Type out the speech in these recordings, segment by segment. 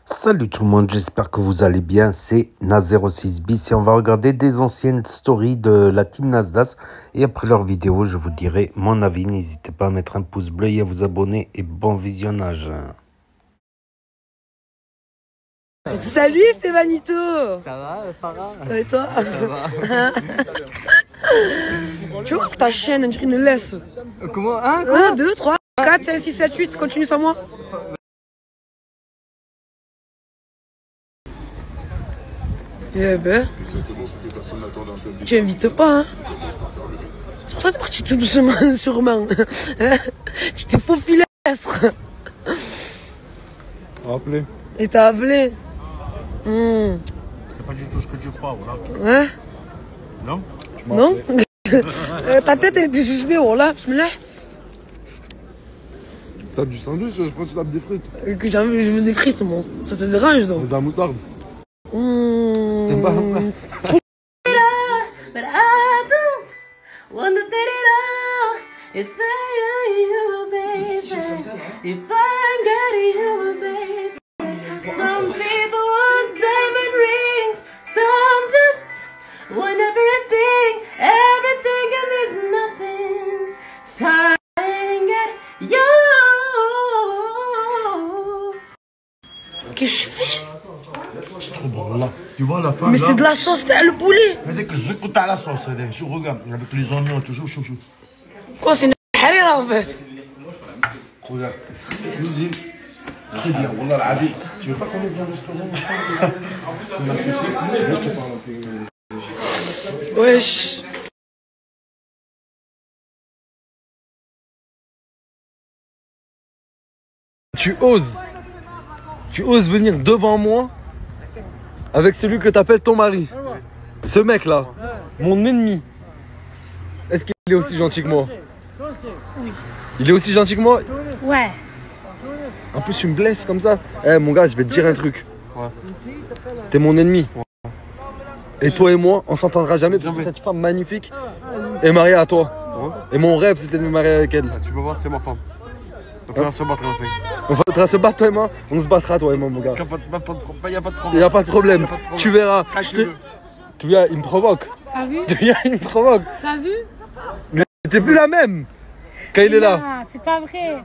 Salut tout le monde, j'espère que vous allez bien, c'est Nas06bis et on va regarder des anciennes stories de la team Nasdas et après leur vidéo je vous dirai mon avis, n'hésitez pas à mettre un pouce bleu et à vous abonner et bon visionnage. Salut Stévanito. Ça va, Farah? Et toi? Ça va. Tu vois que ta chaîne, on dirait une laisse. Comment? 1, 2, 3, 4, 5, 6, 7, 8, continue sans moi. Eh ben, tu invites pas, hein? C'est pour ça que t'es parti tout doucement, sûrement. Tu t'es faufilé. Appelé. Et t'as appelé. C'est pas du tout ce que tu crois, voilà. Hein? Non? Non? Ta tête elle était suspecte, voilà, bismillah. T'as du sandwich, je crois que tu tapes des frites. Que je veux des frites, moi. Ça te dérange, donc? De la moutarde. T'aimes pas ça? But I don't wanna let it all. If I are you, baby. If I'm getting you, baby. Some people want diamond rings. Some just want everything. Everything and there's nothing. If I get you. Qu'est-ce que je fais? C'est trop bon, là. Tu vois la fin, Mais là, c'est de la sauce, t'as le poulet. avec le zucchini à la sauce, je regarde, avec les oignons, toujours chou chou. Quoi, c'est une harira en fait. Regarde. Je dis, très bien, wallah l'adi. Tu veux pas qu'on ouvre un restaurant? Wesh. Tu oses venir devant moi avec celui que t'appelles ton mari. Ce mec là, mon ennemi. Est-ce qu'il est aussi gentil que moi? Oui. Il est aussi gentil que moi? Ouais. En plus tu me blesses comme ça. Eh mon gars, je vais te dire un truc. T'es mon ennemi. Et toi et moi, on s'entendra jamais parce que cette femme magnifique est mariée à toi. Et mon rêve c'était de me marier avec elle. Tu peux voir, c'est ma femme. On va se battre en fait. On va se battre toi et moi, on se battra toi et moi mon gars. Y'a pas de problème. Il n'y a pas de problème. Tu verras. Tu viens, il me provoque. T'as vu? Tu viens, il me provoque. T'as vu? Mais t'es plus la même quand il est là. Ah, c'est pas vrai.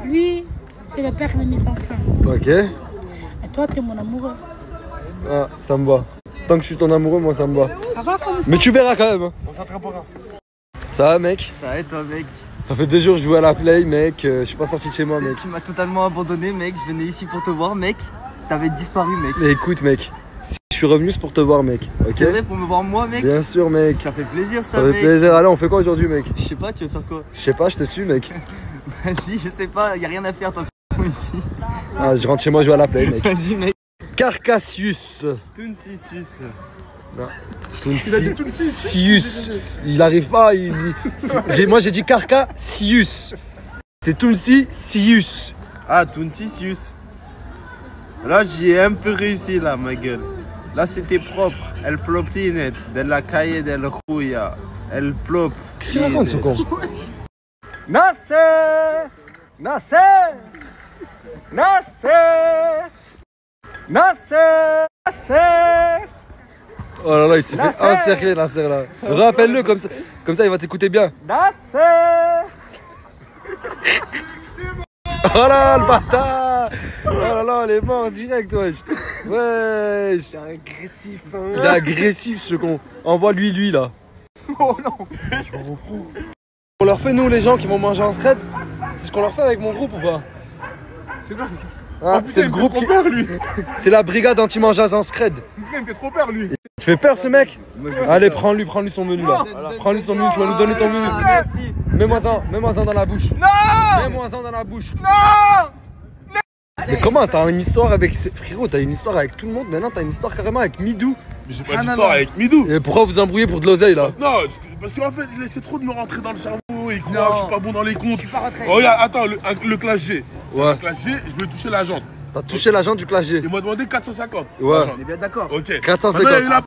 Lui, c'est le père de mes enfants. Ok. Et toi, t'es mon amoureux. Ah, ça me va. Tant que je suis ton amoureux, moi ça me va. Ça va comme ça? Mais tu verras quand même. Hein. On s'attrapera. Ça va mec? Ça va et toi, mec? Ça fait 2 jours que je joue à la play mec. Je suis pas sorti de chez moi mec. Tu m'as totalement abandonné, mec. Je venais ici pour te voir, mec. T'avais disparu, mec. Mais écoute mec, si je suis revenu c'est pour te voir mec. Ok? C'est vrai, pour me voir moi, mec? Bien sûr mec. Ça fait plaisir, ça, Ça mec. fait plaisir. Allez on fait quoi aujourd'hui mec? Je sais pas, tu veux faire quoi? Je sais pas, je te suis mec. Vas-y, je sais pas, y a rien à faire, toi, ici. Ah je rentre chez moi jouer à la play mec. Vas-y, mec. Carcassius. Tunsisus. Sius. Il arrive pas, moi j'ai dit Carcassius. C'est Tunsi Sius. Ah, Tunsisius. Là, j'y ai un peu réussi, là, ma gueule. Là, c'était propre. Elle ploptinette. De la caille del rouilla. Elle plop. Qu'est-ce qu'il raconte ce con? Nasser! Nasser! Nasser! Nasser! Nasser! Oh là là, il s'est fait encercler Nasser là. Rappelle-le comme ça il va t'écouter bien. Nasser! Oh là le bâtard. Oh là là, elle est mort direct wesh. Wesh. C'est agressif, hein. Il est agressif ce con. Envoie-lui là. Oh non! On leur fait nous les gens qui vont manger en scred. C'est ce qu'on leur fait avec mon groupe ou pas? C'est quoi? Ah, c'est le groupe qui... lui. C'est la brigade anti-mangeage en scred. Putain, il me fait trop peur, lui. Tu fais peur ce mec? Allez prends-lui son menu là. Prends-lui son menu, je vais lui donner ton menu. Merci! Mets-moi-en dans la bouche. Non! Mets-moi-en dans la bouche. Non! Mais comment t'as une histoire avec... Frérot, t'as une histoire avec tout le monde, maintenant t'as une histoire carrément avec Midou. J'ai pas d'histoire avec Midou. Et pourquoi vous embrouillez pour de l'oseille là? Non, parce qu'en fait, il essaie trop de me rentrer dans le cerveau. Il croit que je suis pas bon dans les comptes. Oh, regarde, attends, le clash G. Ouais. Le clash G, je vais toucher la jante. T'as touché l'agent du clash G. Il m'a demandé 450. Ouais. On est bien d'accord. Ok. 450. Maintenant, il y a eu la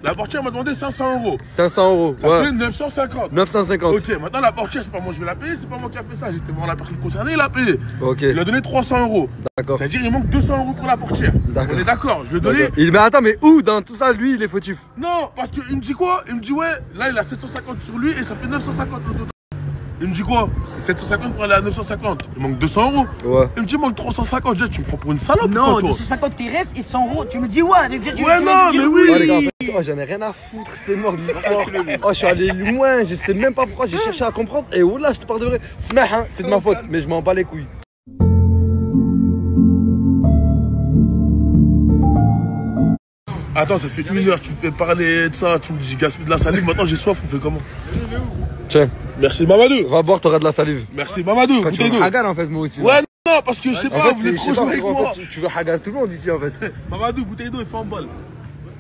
La portière m'a demandé 500 euros. 500 euros. Ça Ouais. fait 950. 950. Ok, maintenant la portière, c'est pas moi je vais la payer, c'est pas moi qui a fait ça. J'étais voir la personne concernée, il a payé. Ok. Il a donné 300 euros. D'accord. C'est-à-dire il manque 200 euros pour la portière. D'accord. On est d'accord, je lui ai donné. Mais attends, mais où dans tout ça, lui, il est fautif? Non, parce qu'il me dit quoi? Il me dit ouais, là il a 750 sur lui et ça fait 950 le total. Il me dit quoi? C'est 750 pour aller à 950. Il manque 200 euros. Ouais. Il me dit il manque 350. Je dis, tu me prends pour une salope ou Non, quoi, toi? 250 qui restent et 100 euros. Tu me dis ouais. Ouais, non, mais oui. Oh les gars, en fait, oh, j'en ai rien à foutre, c'est mort d'histoire. Oh, je suis allé loin, je sais même pas pourquoi, j'ai cherché à comprendre. Et oh là, je te parle de vrai. Smeh, hein, c'est de ma faute, mais je m'en bats les couilles. Attends, ça fait 1 heure, tu me fais parler de ça, tu me dis gaspille de la salive, maintenant j'ai soif, on fait comment? Tiens, Merci Mamadou. va boire, t'auras de la salive. Merci Mamadou, Quand tu bouteille veux d'eau. hagar en fait, moi aussi. Ouais, non, parce que je sais En pas, fait, vous voulez je trop sais pas, jouer avec frérot, moi. en fait, tu veux hagar tout le monde ici en fait. Mamadou, bouteille d'eau et balle.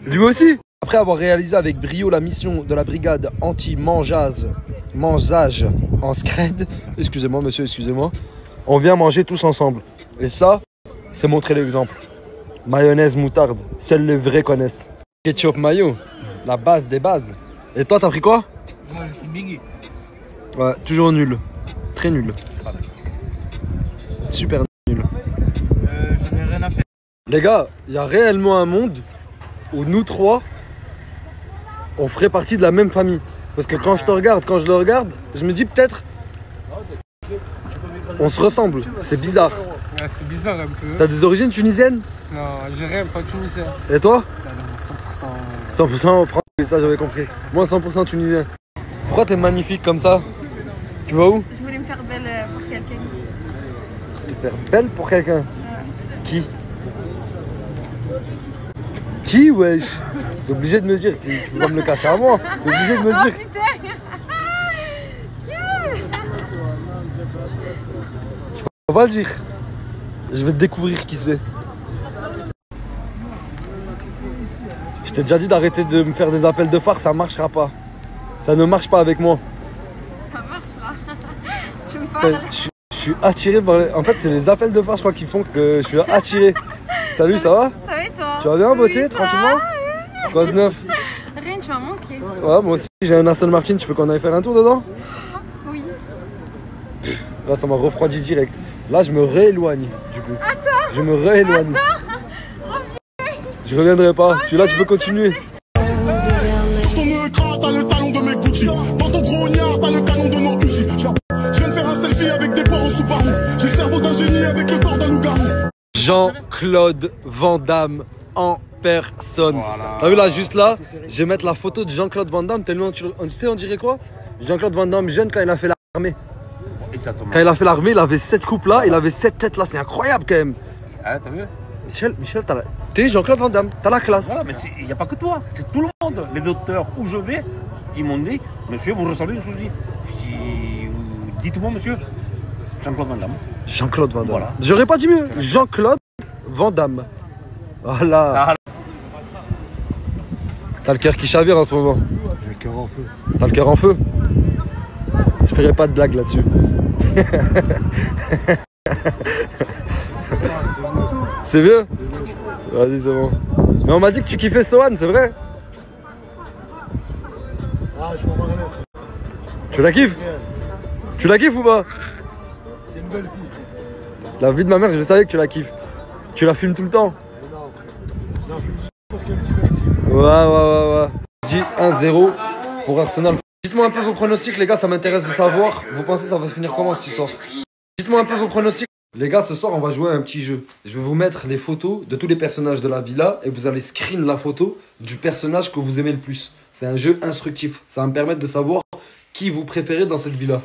Lui aussi. Après avoir réalisé avec brio la mission de la brigade anti-mangeage en scred, excusez-moi monsieur, excusez-moi, on vient manger tous ensemble. Et ça, c'est montrer l'exemple. Mayonnaise, moutarde, seuls les vrais connaissent. Ketchup mayo, la base des bases. Et toi, t'as pris quoi? Moi, je suis Biggie. Ouais, toujours nul. Très nul. Super nul. Je n'ai rien à faire. Les gars, il y a réellement un monde où nous trois, on ferait partie de la même famille. Parce que quand je te regarde, quand je le regarde, je me dis peut-être, on se ressemble. C'est bizarre. Ouais, c'est bizarre un peu. T'as des origines tunisiennes? Non, algérien, pas tunisien. Et toi? 100%. 100% français, ça j'avais compris. Moi 100% tunisien. Pourquoi t'es magnifique comme ça? Tu vas où? Je voulais me faire belle pour quelqu'un. Te faire belle pour quelqu'un? Qui? Qui, wesh? T'es obligé de me dire, tu peux pas me le cacher à moi. T'es obligé de me le dire. On va le dire. Je vais te découvrir qui c'est. Je t'ai déjà dit d'arrêter de me faire des appels de phare, ça marchera pas. Ça ne marche pas avec moi. Ça marche là. Tu me parles. Je suis attiré par les... En fait, c'est les appels de phare, je crois, qui font que je suis attiré. Salut, ça va? Ça va et toi? Tu vas bien, beauté, Oui, toi? tranquillement? Quoi de neuf? Rien, tu m'as manqué. Ouais, moi aussi, j'ai un Aston Martin, tu veux qu'on aille faire un tour dedans? Oui. Là, ça m'a refroidi direct. Là, je me rééloigne, du coup. Attends! Je me rééloigne. Je reviendrai pas. Je suis là, tu peux continuer. Sur ton écran, t'as le talon de mes Gucci. Dans ton grognard, t'as le canon de nos Uzi. Je viens de faire un selfie avec des poires en Subaru. J'ai le cerveau d'un génie avec le corps d'un loup-garou. Jean-Claude Van Damme en personne. Voilà. T'as vu là, juste là, je vais mettre la photo de Jean-Claude Van Damme. Tellement tu sais, on dirait quoi? Jean-Claude Van Damme jeune quand il a fait l'armée. Exactement. Quand il a fait l'armée, il avait cette coupe là, il avait cette tête là. C'est incroyable quand même. Ah, t'as vu? Michel, t'es Jean-Claude Van Damme, t'as la classe. Voilà, mais il n'y a pas que toi, c'est tout le monde. Les docteurs où je vais, ils m'ont dit, monsieur, vous ressemblez à Souzy. Dites-moi, monsieur, Jean-Claude Van Damme. Jean-Claude Van Damme. Voilà. J'aurais pas dit mieux. Jean-Claude Van Damme. Voilà. T'as le cœur qui chavire en ce moment. J'ai le cœur en feu. T'as le cœur en feu. Je ferai pas de blague là-dessus. C'est mieux? Vas-y, c'est bon. Mais on m'a dit que tu kiffais Sohan, c'est vrai? Ah, je m'en marre. Tu la kiffes? Tu la kiffes ou pas? C'est une belle fille. La vie de ma mère, je savais que tu la kiffes. Tu la fumes tout le temps? Non, frère. Non, parce qu'il y a un petit merci. Ouais. Je dis 1-0 pour Arsenal. Dites-moi un peu vos pronostics, les gars, ça m'intéresse de savoir. Vous pensez que ça va se finir comment cette histoire? Dites-moi un peu vos pronostics. Les gars, ce soir, on va jouer à un petit jeu. Je vais vous mettre les photos de tous les personnages de la villa et vous allez screen la photo du personnage que vous aimez le plus. C'est un jeu instructif. Ça va me permettre de savoir qui vous préférez dans cette villa.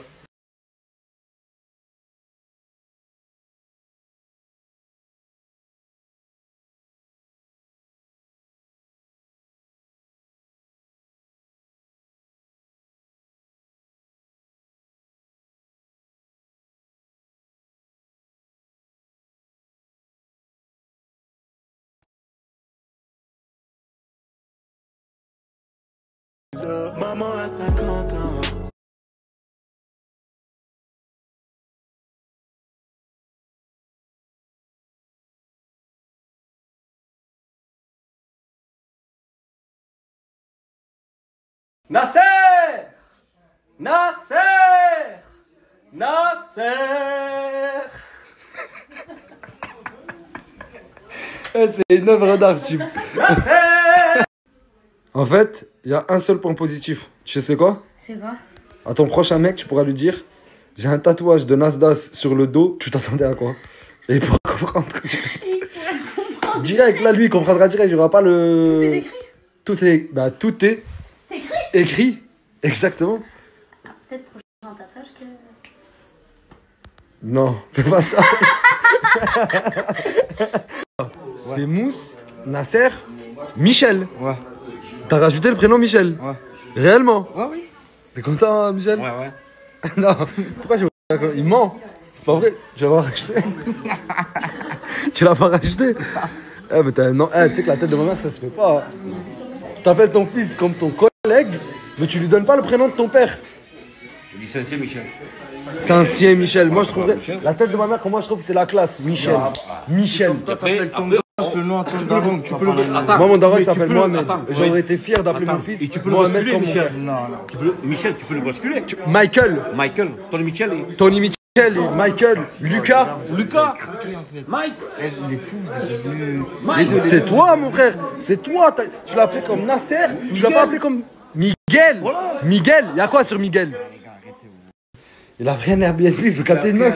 Maman a 50 ans. Nasser! Nasser! Nasser! C'est une œuvre d'art, En fait, il y a un seul point positif. Tu sais quoi? C'est quoi? À ton prochain mec, tu pourras lui dire j'ai un tatouage de Nasdas sur le dos. Tu t'attendais à quoi? Et il pourra comprendre direct. Là, lui, il comprendra direct. Il n'y aura pas le. Tout est écrit? Tout est écrit. Exactement. Ah, peut-être prochain tatouage que. Non, fais pas ça. C'est Mousse, Nasser, Michel. Ouais. T'as rajouté le prénom Michel? Ouais. Réellement? Ouais, oui. C'est comme ça, hein, Michel? Ouais. Non, pourquoi je... Il ment. C'est pas vrai. Tu l'as pas rajouté. Tu l'as pas rajouté. Mais t'as un nom. Tu sais que la tête de ma mère, ça se fait pas. Tu t'appelles ton fils comme ton collègue, mais tu lui donnes pas le prénom de ton père. Licencié Michel. Saint-Cien Michel. Moi, je trouverais. La tête de ma mère, comment je trouve que c'est la classe. Michel. Michel. Toi, t'appelles ton gosse le nom à ton daron. Tu peux le. Moi, mon daron, il s'appelle Mohamed. J'aurais été fier d'appeler mon fils Mohamed comme mon Michel. frère. Michel, tu peux le basculer. Michael. Tony Michel. Tony Michel. Michael. Lucas. Mike. Les fous, vous êtes devenus. C'est toi, mon frère. C'est toi. Tu l'as appelé comme Nasser. Tu l'as pas appelé comme Miguel. Miguel. Il y a quoi sur Miguel? Il a pris un Airbnb, il veut capter une meuf.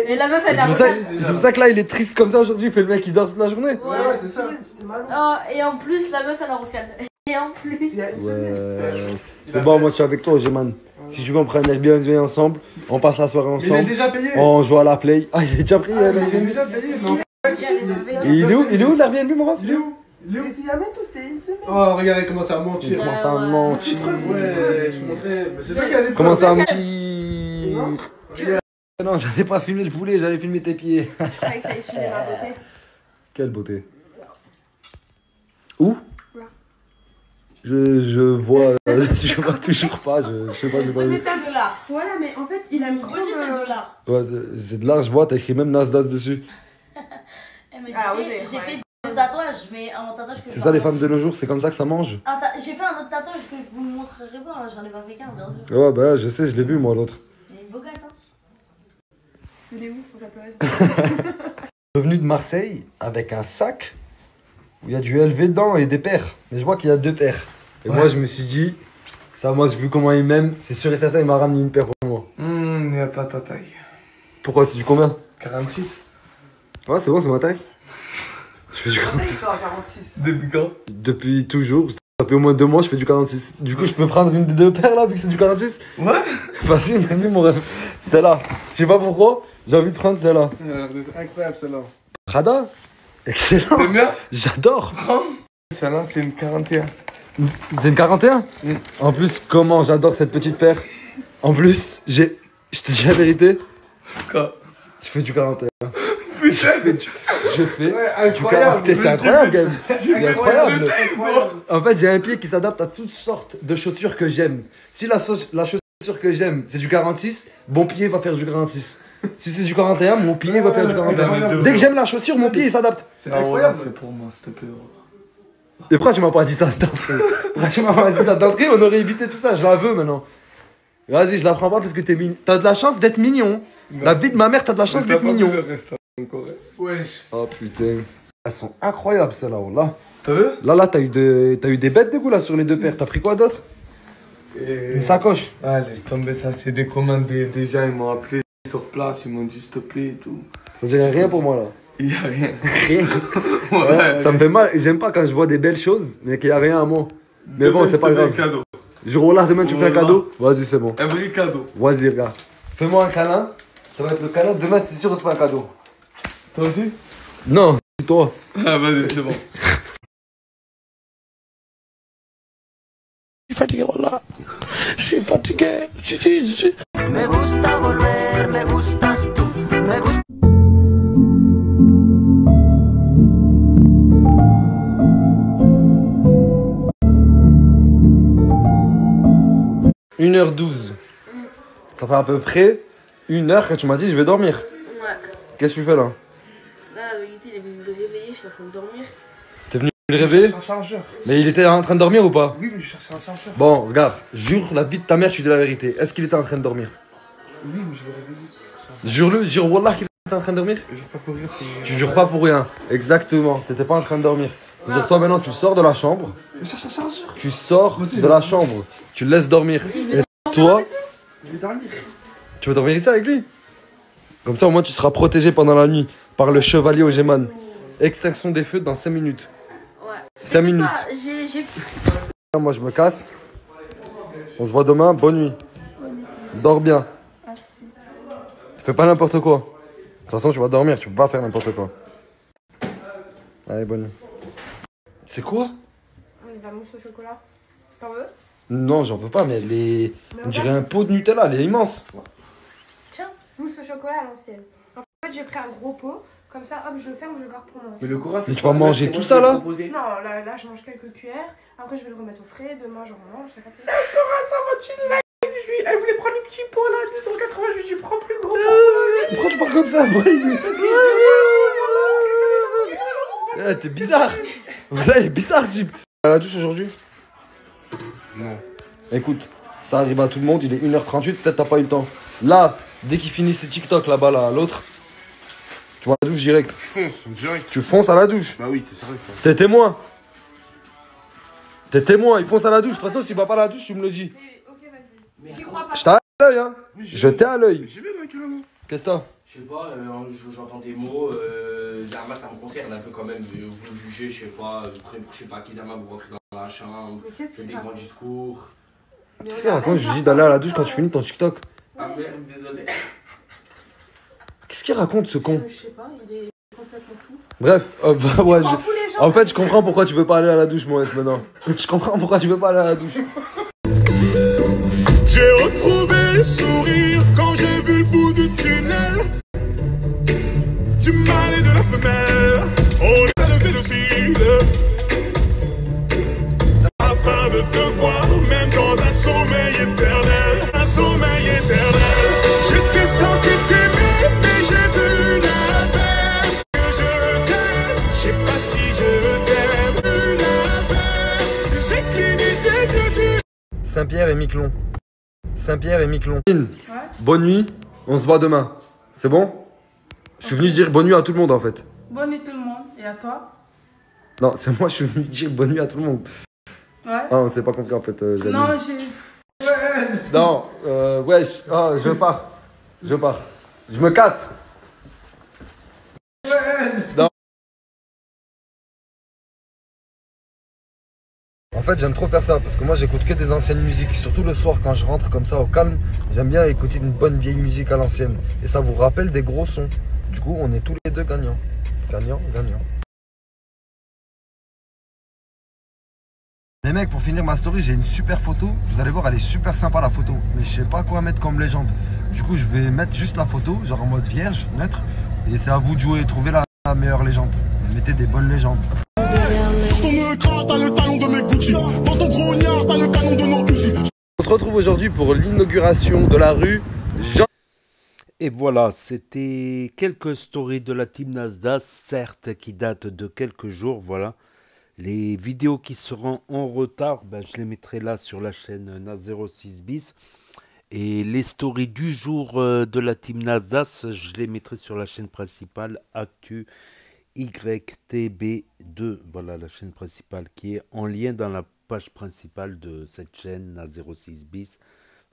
Et la meuf, elle a. C'est pour ça que là, il est triste comme ça aujourd'hui. Il fait le mec qui dort toute la journée. Ouais, c'est ça. Oh, et en plus, la meuf, elle a recalé. Et en plus. Ouais. Mais bon, moi, je suis avec toi, Géman. Si tu veux, on prend un Airbnb ensemble. On passe la soirée ensemble. Il est déjà payé. On joue à la play. Ah, il est déjà pris, l'Airbnb. Il est déjà payé, non? Il est où l'Airbnb, mon ref? Il est où? Il y a longtemps, c'était une semaine. Oh, regardez, il commence à mentir. Il commence à mentir. Ouais, je montrais. C'est toi qui as des Comment ça preuves. Non, j'allais pas filmer le poulet, j'allais filmer tes pieds. Je croyais que t'allais filmer ma beauté. Quelle beauté. Où? Là. Je vois toujours pas, je sais pas. Produit 5 $. Voilà, mais en fait, il a mis Produit 5 $. Ouais, c'est de là, je vois, t'as écrit même Nasdaq dessus. J'ai fait un tatouage, mais un tatouage que. C'est ça les femmes de nos jours, c'est comme ça que ça mange? J'ai fait un autre tatouage que je vous montrerai pas, j'en ai pas fait qu'un, bien sûr. Ouais, bah je sais, je l'ai vu moi l'autre. Il est beau gosse, hein. Il est où son tatouage? Revenu de Marseille avec un sac où il y a du LV dedans et des paires. Mais je vois qu'il y a 2 paires. Et moi je me suis dit, ça moi j'ai vu comment il m'aime, c'est sûr et certain il m'a ramené une paire pour moi. Il n'y a pas ta taille. Pourquoi, c'est du combien? 46. Ouais, c'est bon, c'est ma taille. Je fais du 46. 46. Depuis quand? Depuis toujours. Ça fait au moins 2 mois, je fais du 46. Du coup, je peux prendre une des 2 paires là, vu que c'est du 46? Ouais. Vas-y, mon rêve. Celle-là. Je sais pas pourquoi, j'ai envie de prendre celle-là. Incroyable celle-là. Prada? Excellent. T'aimes bien? J'adore. Celle-là, c'est une 41. C'est une 41? En plus, comment j'adore cette petite paire. En plus, je te dis la vérité. Quoi? Je fais du 41. Putain. Je fais ouais, incroyable. C'est incroyable, quand même. C'est incroyable. Incroyable. En fait, j'ai un pied qui s'adapte à toutes sortes de chaussures que j'aime. Si la chaussure que j'aime, c'est du 46, mon pied va faire du 46. Si c'est du 41, mon pied va faire du 41. Dès que j'aime la chaussure, mon pied il s'adapte. C'est incroyable. C'est pour moi, s'il te plaît. Et pourquoi tu m'as pas dit ça d'entrée? Pourquoi tu m'as pas dit ça d'entrée? On aurait évité tout ça, je la veux maintenant. Vas-y, je la prends pas parce que t'es mignon. T'as de la chance d'être mignon. La vie de ma mère, t'as de la chance d'être mignon. Wesh. Oh putain. Elles sont incroyables celles-là, là. T'as vu? Là, t'as eu des bêtes de goût là sur les 2 paires. T'as pris quoi d'autre? Une sacoche. Ah, laisse tomber, ça c'est des commandes des gens, ils m'ont appelé sur place, ils m'ont dit s'il te plaît et tout. Ça dirait rien pour moi là. Il y a rien. Rien. Ouais, ça me fait mal, j'aime pas quand je vois des belles choses, mais qu'il y a rien à moi. Mais Demain, bon, c'est pas grave. Cadeau. Jour là, demain tu me fais un cadeau? Vas-y, c'est bon. Un vrai cadeau. Vas-y, regarde. Fais-moi un câlin. Ça va être le câlin. Demain, c'est sûr, on se fait un cadeau. Toi aussi? Non, c'est toi. Ah, vas-y, c'est bon. Je suis fatigué, voilà. Je suis fatigué. Me gusta volver, me gustas tú, me gusta. Une 1h12. Ça fait à peu près 1 heure que tu m'as dit je vais dormir. Ouais. Qu'est-ce que tu fais là? Là, la vérité, il est venu me réveiller, je suis en train de dormir. T'es venu Tu le réveillais? Un chargeur. Mais il était en train de dormir ou pas? Oui, mais je cherchais un chargeur. Bon, regarde, jure la vie de ta mère, tu dis la vérité. Est-ce qu'il était en train de dormir? Oui, mais je l'ai réveillé. Jure-le, jure Wallah qu'il était en train de dormir? Je jure pas pour rien, c'est. Tu jures pas pour rien. Exactement, t'étais pas en train de dormir. C'est-à-dire, toi maintenant, tu sors de la chambre. Je cherche un chargeur. Tu sors de la chambre. Tu le laisses dormir. Et toi, Je vais dormir. tu veux dormir ici avec lui? Comme ça, au moins, tu seras protégé pendant la nuit par le chevalier au Géman. Extinction des feux dans 5 minutes. Ouais. 5 minutes. J'ai... Moi, je me casse. On se voit demain. Bonne nuit. Dors bien. Merci. Fais pas n'importe quoi. De toute façon, tu vas dormir. Tu peux pas faire n'importe quoi. Allez, bonne nuit. C'est quoi? De la mousse au chocolat. T'en veux? Non, j'en veux pas, mais elle est... On dirait un pot de Nutella. Elle est immense. Tiens, mousse au chocolat à l'ancienne. En fait, j'ai pris un gros pot. Comme ça, hop, je le ferme, je le garde pour moi. Mais le courant, Mais tu vas manger tout ça là? Non, là, je mange quelques cuillères. Après, je vais le remettre au frais. Demain, j'en mange. Ça capté. Cora, ça va, tu live. Elle voulait prendre le petit pot là, 280. Je lui dis, prends plus gros. Pourquoi tu parles comme ça? T'es bizarre. Là, il est bizarre, Zip. À la douche aujourd'hui? Non. Écoute, ça arrive à tout le monde. Il est 1h38. Peut-être t'as pas eu le temps. Là, dès qu'il finit ses TikTok là-bas, là, l'autre, tu vas à la douche direct. Je fonce, direct. Tu fonces à la douche. Bah oui, t'es sérieux quoi. T'es témoin. T'es témoin. Il fonce à la douche. De toute façon, s'il va pas à la douche, tu me le dis. Ok, vas-y. J'y crois pas. Je t'ai à l'œil, hein. Oui, Je t'ai à l'œil. J'y vais là, carrément. Qu'est-ce que t'as? Je sais pas, j'entends des mots, Zerma ça me concerne un peu quand même, vous jugez, je sais pas, qui Zerma vous rentrez dans la chambre, faites des grands discours. Qu'est-ce qu'il raconte? Je lui dis d'aller à la douche quand tu finis ton TikTok. Ah merde, désolé. Qu'est-ce qu'il raconte ce con? Je sais pas, il est complètement fou. Bref, bah, ouais, prends tous les gens. en fait, je comprends pourquoi tu veux pas aller à la douche, moi, maintenant. Je comprends pourquoi tu veux pas aller à la douche. J'ai retrouvé le sourire quand j'ai vu le bout du tunnel. Du mâle et de la femelle, on a levé le cil afin de te voir, même dans un sommeil éternel. Un sommeil éternel. J'étais censé t'aimer, mais j'ai vu l'inverse. Que je t'aime, je sais pas si je t'aime. Vu l'inverse, j'ai cligné des yeux. Saint-Pierre et Miquelon. Saint-Pierre et Miquelon. Bonne nuit, on se voit demain. C'est bon? Je suis venu dire bonne nuit à tout le monde en fait. Bonne nuit tout le monde. Et à toi? Non, c'est moi, je suis venu dire bonne nuit à tout le monde. Ouais. Ah, on s'est pas compris en fait. Non, j'ai... Non, wesh, oh, je pars. Je pars. Je me casse. Non. En fait, j'aime trop faire ça parce que moi j'écoute que des anciennes musiques. Surtout le soir quand je rentre comme ça au calme, j'aime bien écouter une bonne vieille musique à l'ancienne. Et ça vous rappelle des gros sons. Du coup, on est tous les deux gagnants. Gagnant, gagnant. Les mecs, pour finir ma story, j'ai une super photo. Vous allez voir, elle est super sympa la photo. Mais je sais pas quoi mettre comme légende. Du coup, je vais mettre juste la photo, genre en mode vierge, neutre. Et c'est à vous de jouer, trouver la meilleure légende. Mettez des bonnes légendes. Sur ton écran, t'as le talon de mes Gucci. Dans ton grognard, t'as le canon de nos Uzi. On se retrouve aujourd'hui pour l'inauguration de la rue Jean. Et voilà, c'était quelques stories de la team Nasdaq, certes qui datent de quelques jours, voilà. Les vidéos qui seront en retard, ben, je les mettrai là sur la chaîne Nas06 bis. Et les stories du jour de la team Nasdaq, je les mettrai sur la chaîne principale Actu YTB2. Voilà la chaîne principale qui est en lien dans la page principale de cette chaîne Nas06 bis.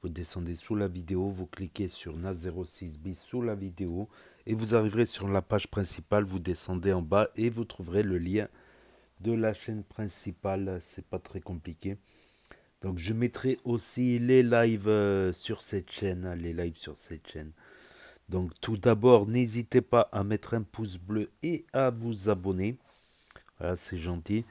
Vous descendez sous la vidéo, vous cliquez sur Nas06 bis sous la vidéo et vous arriverez sur la page principale, vous descendez en bas et vous trouverez le lien de la chaîne principale, c'est pas très compliqué. Donc je mettrai aussi les lives sur cette chaîne, Donc tout d'abord, n'hésitez pas à mettre un pouce bleu et à vous abonner. Voilà, c'est gentil.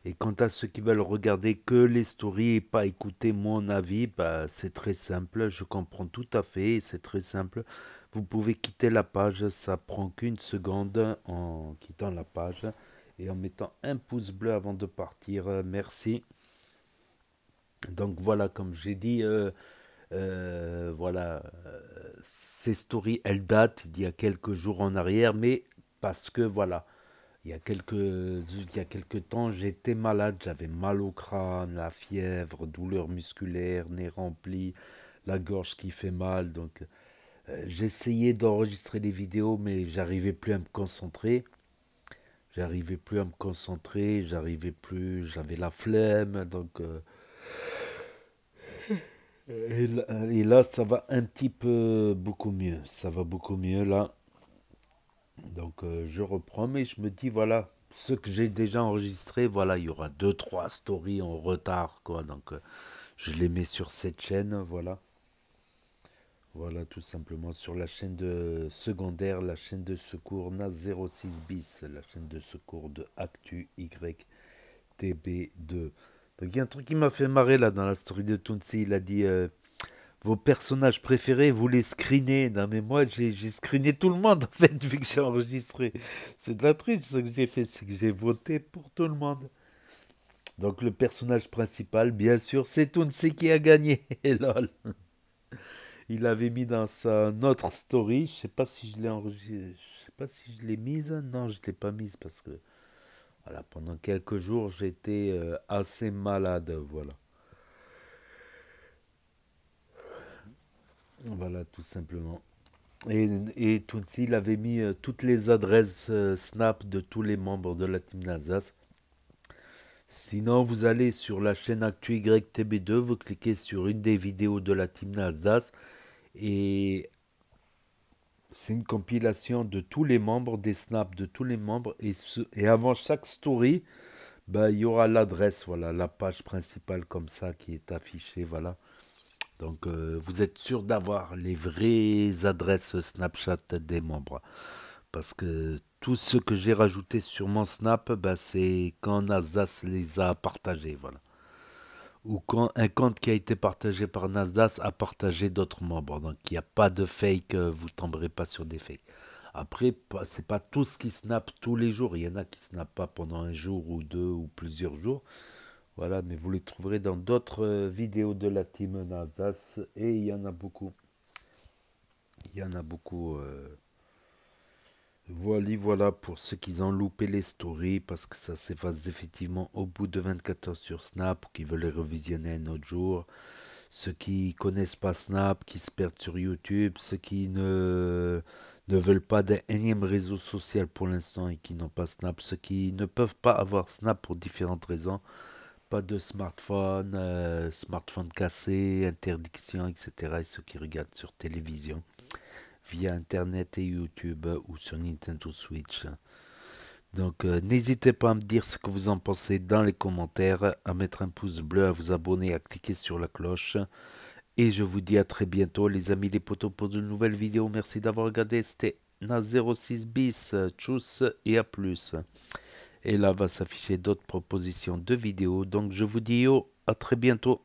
Et quant à ceux qui veulent regarder que les stories et pas écouter mon avis, bah, c'est très simple, je comprends tout à fait, c'est très simple. Vous pouvez quitter la page, ça prend qu'une seconde en quittant la page et en mettant un pouce bleu avant de partir, merci. Donc voilà, comme j'ai dit, voilà, ces stories, elles datent d'il y a quelques jours en arrière, mais parce que voilà, Il y a quelques temps, j'étais malade, j'avais mal au crâne, la fièvre, douleur musculaire, nez rempli, la gorge qui fait mal. Donc, j'essayais d'enregistrer des vidéos, mais j'arrivais plus à me concentrer. J'avais la flemme. Donc, et là, ça va un petit peu beaucoup mieux. Ça va beaucoup mieux là. Donc je reprends, mais je me dis, voilà, ce que j'ai déjà enregistré, voilà, il y aura 2-3 stories en retard, quoi. Donc je les mets sur cette chaîne, voilà. Voilà, tout simplement, sur la chaîne de secondaire, la chaîne de secours NAS06 bis, la chaîne de secours de Actu YTB2. Donc il y a un truc qui m'a fait marrer là dans la story de Tounsi, il a dit... vos personnages préférés, vous les screenez. Non, mais moi, j'ai screené tout le monde, en fait, vu que j'ai enregistré. C'est de la triche, ce que j'ai fait, c'est que j'ai voté pour tout le monde. Donc, le personnage principal, bien sûr, c'est Tounsi qui a gagné. Lol. Il avait mis dans sa notre story, je sais pas si je l'ai enregistré, je sais pas si je l'ai mise. Non, je l'ai pas mise parce que, voilà, pendant quelques jours, j'étais assez malade, voilà. Voilà, tout simplement. Et Tounsi, il avait mis toutes les adresses Snap de tous les membres de la Team Nasdaq. Sinon, vous allez sur la chaîne Actu YTB2, vous cliquez sur une des vidéos de la Team Nasdaq et c'est une compilation de tous les membres, des snaps de tous les membres. Et avant chaque story, bah, il y aura l'adresse, voilà, la page principale comme ça qui est affichée, voilà. Donc, vous êtes sûr d'avoir les vraies adresses Snapchat des membres. Parce que tout ce que j'ai rajouté sur mon Snap, bah, c'est quand Nasdaq les a partagés. Voilà. Ou quand un compte qui a été partagé par Nasdaq a partagé d'autres membres. Donc, il n'y a pas de fake, vous ne tomberez pas sur des fakes. Après, c'est pas tous qui snap tous les jours. Il y en a qui ne snappent pas pendant un jour ou deux ou plusieurs jours. Voilà, mais vous les trouverez dans d'autres vidéos de la team Nasdaq et il y en a beaucoup. Il y en a beaucoup. Voilà pour ceux qui ont loupé les stories parce que ça s'efface effectivement au bout de 24 heures sur Snap ou qui veulent les revisionner un autre jour. Ceux qui connaissent pas Snap, qui se perdent sur YouTube, ceux qui ne veulent pas d'un énième réseau social pour l'instant et qui n'ont pas Snap, ceux qui ne peuvent pas avoir Snap pour différentes raisons. Pas de smartphone, smartphone cassé, interdiction, etc. Et ceux qui regardent sur télévision, via Internet et YouTube ou sur Nintendo Switch. Donc n'hésitez pas à me dire ce que vous en pensez dans les commentaires, à mettre un pouce bleu, à vous abonner, à cliquer sur la cloche. Et je vous dis à très bientôt les amis les potos pour de nouvelles vidéos. Merci d'avoir regardé, c'était NAS06 bis, tchuss et à plus. Et là va s'afficher d'autres propositions de vidéos. Donc je vous dis à très bientôt.